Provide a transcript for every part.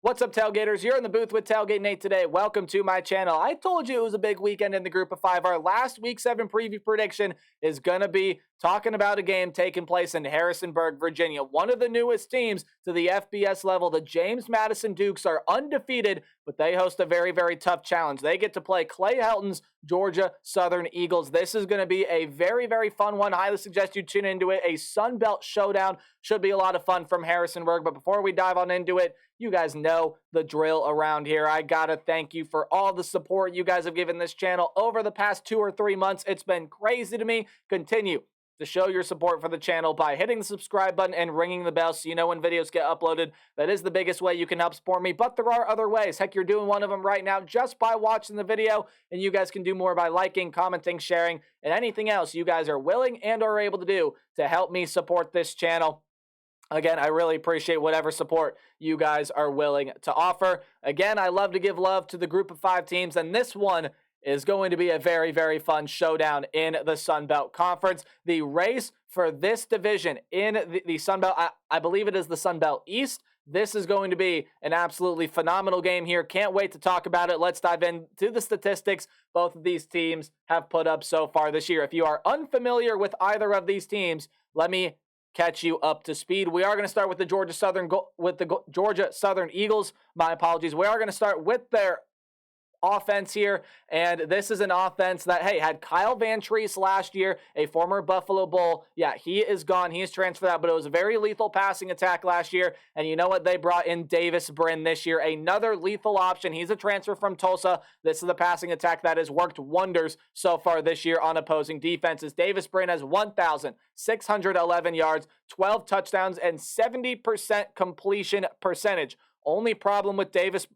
What's up, Tailgaters? You're in the booth with Tailgate Nate today. Welcome to my channel. I told you it was a big weekend in the Group of 5. Our last Week 7 preview prediction is going to be talking about a game taking place in Harrisonburg, Virginia. One of the newest teams to the FBS level, the James Madison Dukes, are undefeated, but they host a very, very tough challenge. They get to play Clay Helton's Georgia Southern Eagles. This is going to be a very, very fun one. Highly suggest you tune into it. A Sun Belt showdown. Should be a lot of fun from Harrisonburg. But before we dive on into it, you guys know the drill around here. I gotta thank you for all the support you guys have given this channel over the past 2 or 3 months. It's been crazy to me. Continue to show your support for the channel by hitting the subscribe button and ringing the bell so you know when videos get uploaded. That is the biggest way you can help support me, but there are other ways. Heck, you're doing one of them right now just by watching the video, and you guys can do more by liking, commenting, sharing, and anything else you guys are willing and are able to do to help me support this channel. Again, I really appreciate whatever support you guys are willing to offer. Again, I love to give love to the Group of 5 teams, and this one is going to be a very, very fun showdown in the Sun Belt Conference. The race for this division in the Sun Belt, I believe it is the Sun Belt East. This is going to be an absolutely phenomenal game here. Can't wait to talk about it. Let's dive into the statistics both of these teams have put up so far this year. If you are unfamiliar with either of these teams, let me catch you up to speed. We are going to start with the Georgia Southern Eagles. My apologies. We are going to start with their offense here, and this is an offense that, hey, had Kyle Van Treese last year, a former Buffalo Bull. Yeah, he is gone. He is transferred out, but it was a very lethal passing attack last year, and you know what? They brought in Davis Brin this year, another lethal option. He's a transfer from Tulsa. This is the passing attack that has worked wonders so far this year on opposing defenses. Davis Brin has 1,611 yards, 12 touchdowns, and 70% completion percentage. Only problem with Davis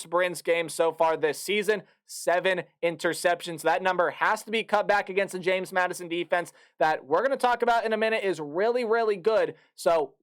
Brin's game so far this season, 7 interceptions. That number has to be cut back against the James Madison defense that we're going to talk about in a minute is really, really good. So,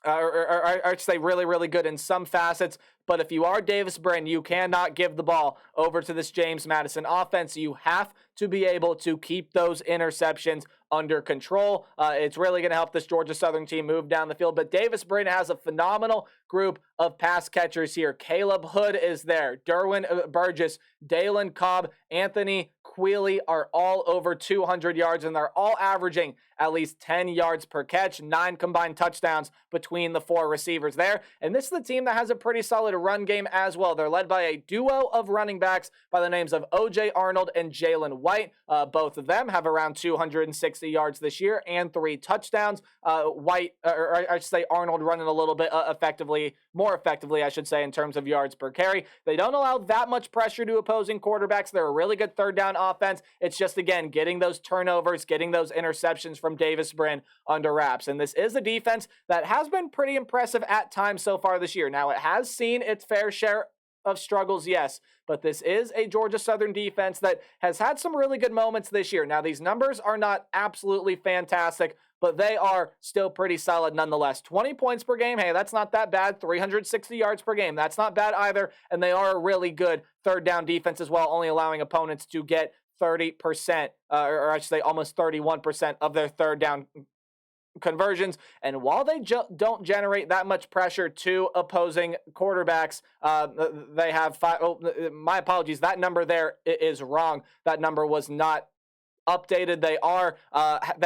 I should say really, really good in some facets. But if you are Davis Brin, you cannot give the ball over to this James Madison offense. You have to be able to keep those interceptions under control. It's really going to help this Georgia Southern team move down the field. But Davis Brin has a phenomenal group of pass catchers here. Caleb Hood is there. Derwin Burgess, Dalen Cobb, Anthony Quealy are all over 200 yards, and they're all averaging at least 10 yards per catch, 9 combined touchdowns between the 4 receivers there. And this is the team that has a pretty solid run game as well. They're led by a duo of running backs by the names of O.J. Arnold and Jalen White. Both of them have around 260 yards this year and 3 touchdowns. White, or I should say Arnold, running a little bit more effectively, I should say, in terms of yards per carry. They don't allow that much pressure to opposing quarterbacks. They're a really good third down offense. It's just, again, getting those turnovers, getting those interceptions from Davis Brin under wraps. And this is a defense that has been pretty impressive at times so far this year. Now, it has seen its fair share of struggles, yes, but this is a Georgia Southern defense that has had some really good moments this year. Now, these numbers are not absolutely fantastic, but they are still pretty solid nonetheless. 20 points per game, hey, that's not that bad. 360 yards per game, that's not bad either, and they are a really good third down defense as well, only allowing opponents to get 30%, or I should say almost 31% of their third down conversions. And while they don't generate that much pressure to opposing quarterbacks, they have 5. Oh, my apologies. That number there is wrong. That number was not updated. They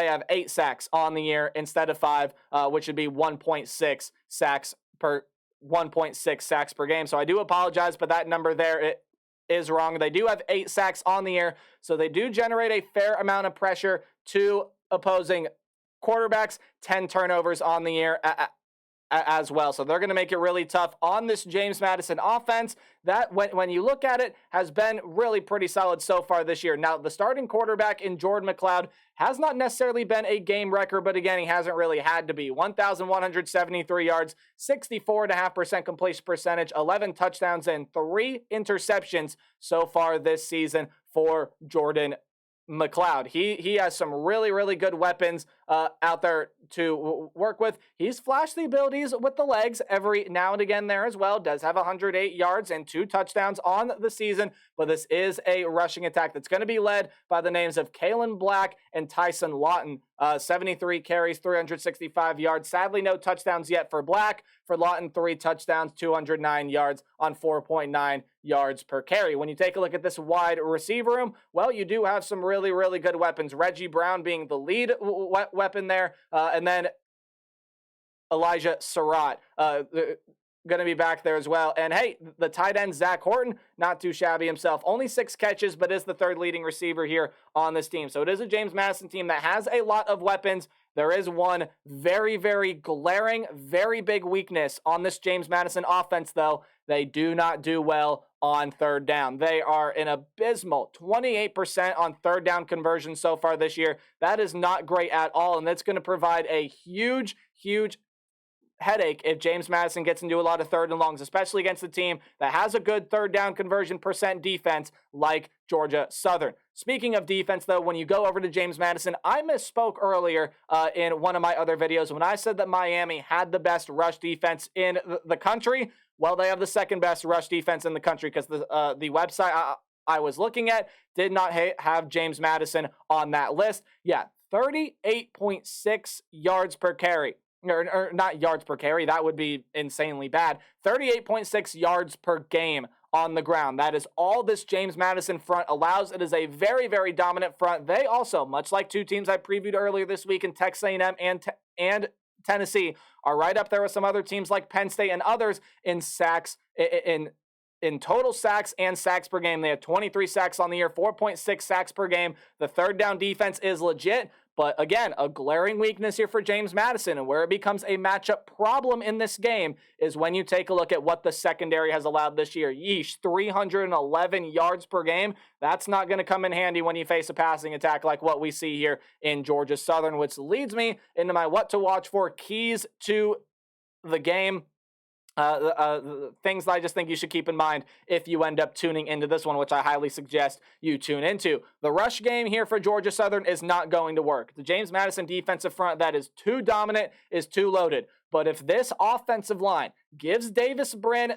have 8 sacks on the year instead of 5, which would be 1.6 sacks per game. So I do apologize, but that number there is wrong. They do have 8 sacks on the year, so they do generate a fair amount of pressure to opposing quarterbacks. 10 turnovers on the year as well. So they're going to make it really tough on this James Madison offense that, when you look at it, has been really pretty solid so far this year. Now, the starting quarterback in Jordan McLeod has not necessarily been a game wrecker, but again, he hasn't really had to be. 1,173 yards, 64.5% completion percentage, 11 touchdowns, and 3 interceptions so far this season for Jordan McLeod. He has some really, really good weapons out there to work with. He's flashed the abilities with the legs every now and again there as well. Does have 108 yards and 2 touchdowns on the season, but this is a rushing attack that's going to be led by the names of Kalen Black and Tyson Lawton. 73 carries, 365 yards. Sadly, no touchdowns yet for Black. For Lawton, 3 touchdowns, 209 yards on 4.9 yards per carry. When you take a look at this wide receiver room, well, you do have some really, really good weapons. Reggie Brown being the lead weapon there, and then Elijah Surratt going to be back there as well. And hey, the tight end, Zach Horton, not too shabby himself. Only 6 catches, but is the 3rd leading receiver here on this team. So it is a James Madison team that has a lot of weapons. There is one very, very glaring, very big weakness on this James Madison offense, though. They do not do well on 3rd down. They are an abysmal 28% on 3rd down conversion so far this year. That is not great at all, and that's going to provide a huge, huge headache if James Madison gets into a lot of 3rd and longs, especially against a team that has a good 3rd down conversion percent defense like Georgia Southern. Speaking of defense, though, when you go over to James Madison, I misspoke earlier in one of my other videos when I said that Miami had the best rush defense in the country. Well, they have the 2nd best rush defense in the country because the website I was looking at did not have James Madison on that list. Yeah, 38.6 yards per carry. Or not yards per carry, that would be insanely bad. 38.6 yards per game on the ground. That is all this James Madison front allows. It is a very, very dominant front. They also, much like 2 teams I previewed earlier this week in Texas A&M and Tennessee, are right up there with some other teams like Penn State and others in sacks, in total sacks and sacks per game. They have 23 sacks on the year, 4.6 sacks per game. The 3rd down defense is legit. But again, a glaring weakness here for James Madison, and where it becomes a matchup problem in this game is when you take a look at what the secondary has allowed this year. Yeesh, 311 yards per game. That's not going to come in handy when you face a passing attack like what we see here in Georgia Southern, which leads me into my what to watch for keys to the game. Things that I just think you should keep in mind if you end up tuning into this one, which I highly suggest you tune into. The rush game here for Georgia Southern is not going to work. The James Madison defensive front that is too dominant is too loaded. But if this offensive line gives Davis Brin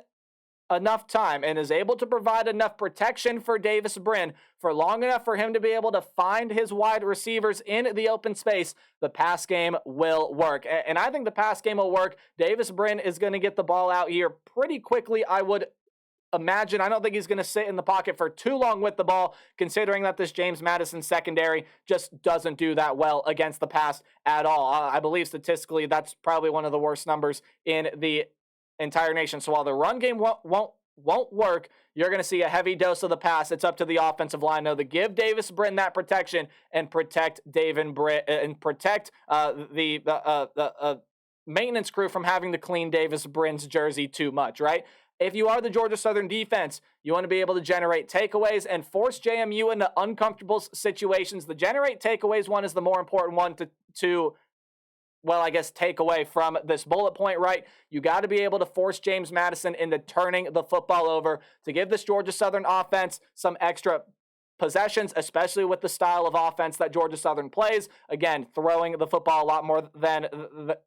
enough time and is able to provide enough protection for Davis Brin for long enough for him to be able to find his wide receivers in the open space, the pass game will work. And I think the pass game will work. Davis Brin is going to get the ball out here pretty quickly, I would imagine. I don't think he's going to sit in the pocket for too long with the ball, considering that this James Madison secondary just doesn't do that well against the pass at all. I believe statistically that's probably one of the worst numbers in the entire nation. So while the run game won't work, you're going to see a heavy dose of the pass. It's up to the offensive line though to give Davis Brin that protection and protect David Brin and protect the maintenance crew from having to clean Davis Brin's jersey too much, right? If you are the Georgia Southern defense, you want to be able to generate takeaways and force JMU into uncomfortable situations. The generate takeaways one is the more important one to take away from this bullet point, right? You got to be able to force James Madison into turning the football over to give this Georgia Southern offense some extra possessions, especially with the style of offense that Georgia Southern plays. Again, throwing the football a lot more than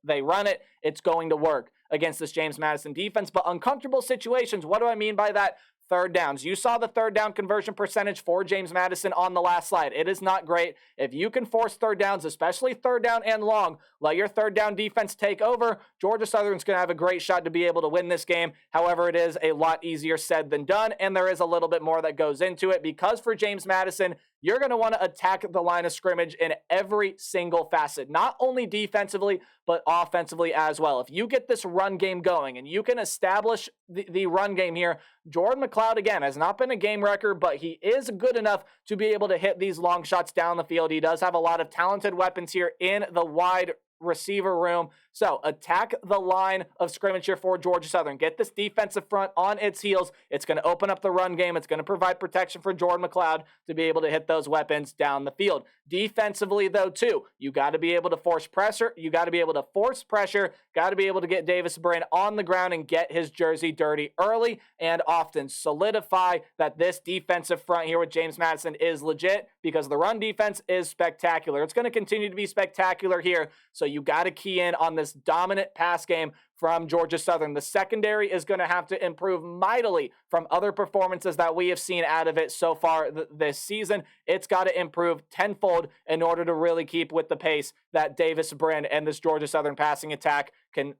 they run it. It's going to work against this James Madison defense. But uncomfortable situations, what do I mean by that? 3rd downs. You saw the 3rd down conversion percentage for James Madison on the last slide. It is not great. If you can force 3rd downs, especially 3rd down and long, let your 3rd down defense take over, Georgia Southern's going to have a great shot to be able to win this game. However, it is a lot easier said than done, and there is a little bit more that goes into it because for James Madison, you're going to want to attack the line of scrimmage in every single facet, not only defensively, but offensively as well. If you get this run game going and you can establish the run game here, Jordan McLeod, again, has not been a game wrecker, but he is good enough to be able to hit these long shots down the field. He does have a lot of talented weapons here in the wide receiver room So attack the line of scrimmage here for Georgia Southern. Get this defensive front on its heels. It's going to open up the run game. It's going to provide protection for Jordan McLeod to be able to hit those weapons down the field. Defensively, though, too, you got to be able to force pressure. You got to be able to force pressure. Got to be able to get Davis Brin on the ground and get his jersey dirty early and often. Solidify that this defensive front here with James Madison is legit because the run defense is spectacular. It's going to continue to be spectacular here, so you got to key in on this dominant pass game from Georgia Southern. The secondary is going to have to improve mightily from other performances that we have seen out of it so far this season. It's got to improve tenfold in order to really keep with the pace that Davis Brin and this Georgia Southern passing attack can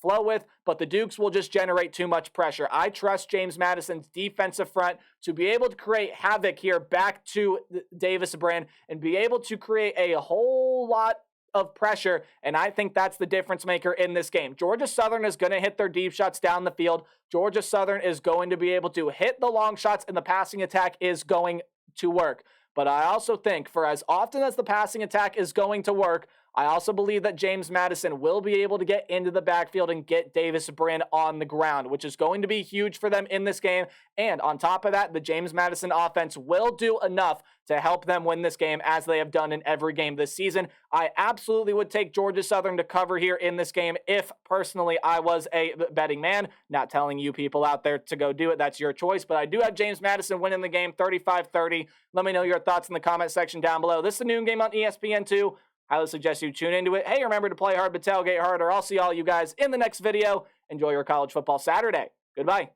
flow with, but the Dukes will just generate too much pressure. I trust James Madison's defensive front to be able to create havoc here back to Davis Brin and be able to create a whole lot of pressure, and I think that's the difference maker in this game. Georgia Southern is going to hit their deep shots down the field. Georgia Southern is going to be able to hit the long shots, and the passing attack is going to work. But I also think for as often as the passing attack is going to work, I also believe that James Madison will be able to get into the backfield and get Davis Brin on the ground, which is going to be huge for them in this game. And on top of that, the James Madison offense will do enough to help them win this game as they have done in every game this season. I absolutely would take Georgia Southern to cover here in this game if personally I was a betting man. Not telling you people out there to go do it. That's your choice. But I do have James Madison winning the game 35-30. Let me know your thoughts in the comment section down below. This is a noon game on ESPN2. Highly suggest you tune into it. Hey, remember to play hard but tailgate harder. I'll see all you guys in the next video. Enjoy your college football Saturday. Goodbye.